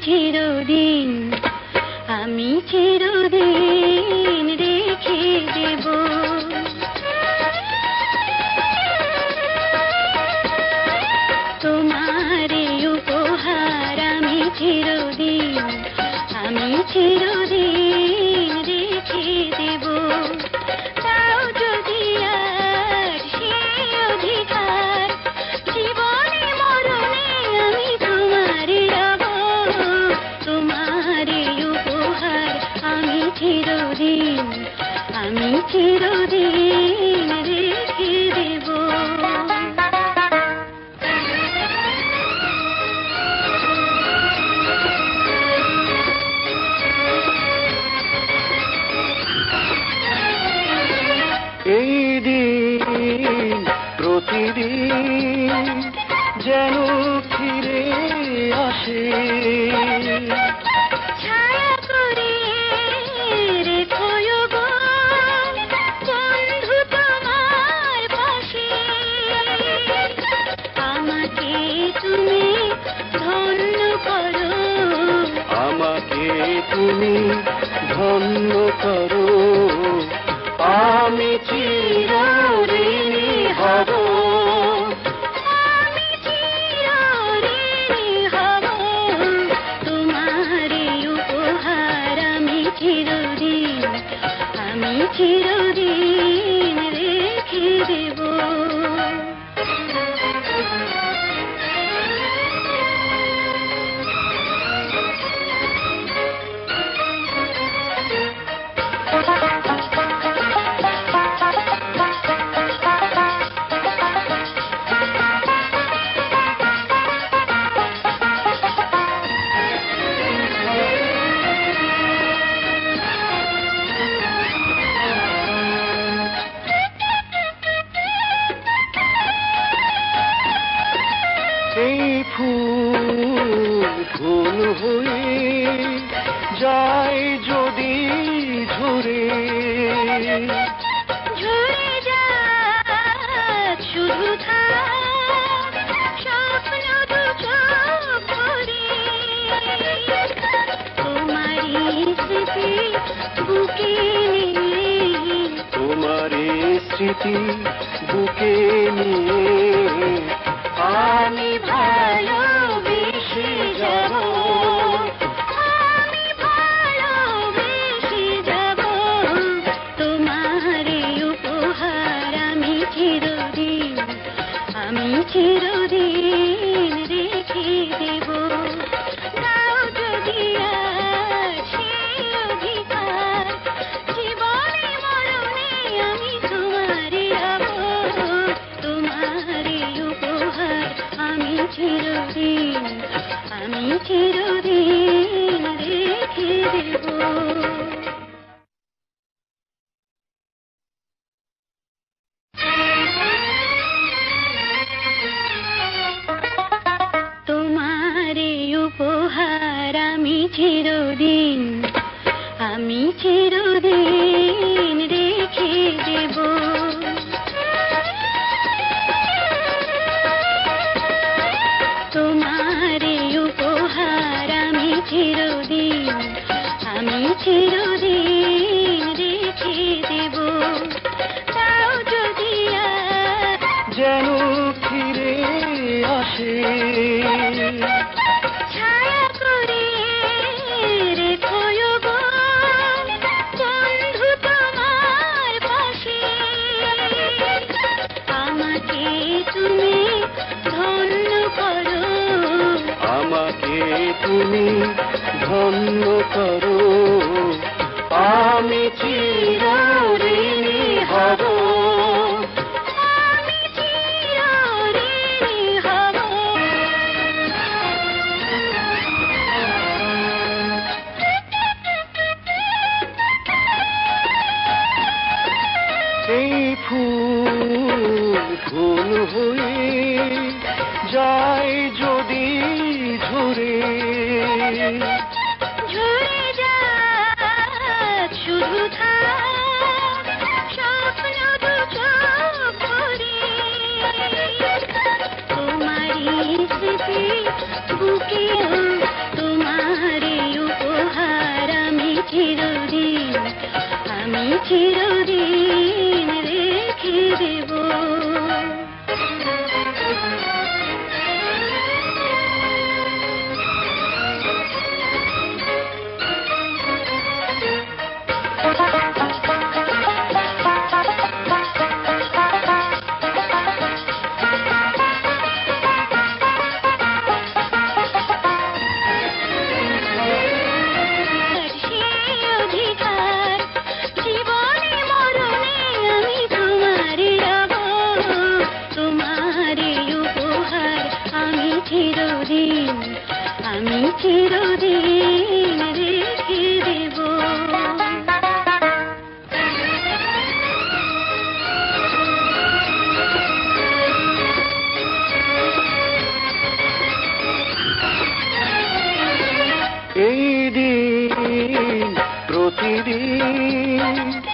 চিরদিন আমি চিরদিন রেখে দেব। তোমার উপহার আমি চিরদিন রেখে দেব। তাও যদি আর সেই অধিকার, জীবনে মরণে আমি তোমার রব। তোমার উপহার আমি চিরদিন রেখে দেব। এই দিন প্রতিদিন যেন ফিরে আসে, ছায়া করে রেখো গো বন্ধু তোমার পাশে। আমাকে তুমি ধন্য করো, আমাকে তুমি ধন্য করো। আমি চিরঋণী হব, আমি চিরঋণী হব। তোমার উপহার আমি চিরদিন রেখে দেব। এই ফুল হয়ে যায় যদি ঝরে, ঝরে যাক শুধু থাক স্বপ্ন দু চোখ ভরে। তোমারই স্মৃতি বুকে নিয়ে, তোমার স্মৃতি বুকে নিয়ে আমি ভালোবেসে যাব, আমি ভালোবেসে যাব। তোমার উপহার আমি চিরদিন রেখে দেব। তাও যদি আর সেই অধিকার, জীবনে মরণে আমি তোমার রব। তোমার উপহার আমি চিরদিন রেখে দেব। তোমার উপহার আমি চিরদিন রেখে দেব। তোমার উপহার আমি চিরদিন রেখে দেব। তাও যদি আর যেন ফিরে আসে, ছায়া করে রেখো গো বন্ধু তোমার পাশে। আমাকে তুমি ধন্য করো, আমাকে তুমি ধন্য করো। আমি চিরঋণী হব, আমি চিরঋণী হব। এই ফুল হয়ে যায় যদি ঝরে, ঝরে যাক শুধু থাক স্বপ্ন দু চোখ ভরে। তোমারই স্মৃতি বুকে, তোমার আমি চিরদিন রেখে দেব। আমি চিরদিন রেখে দেব। এই দিন প্রতিদিন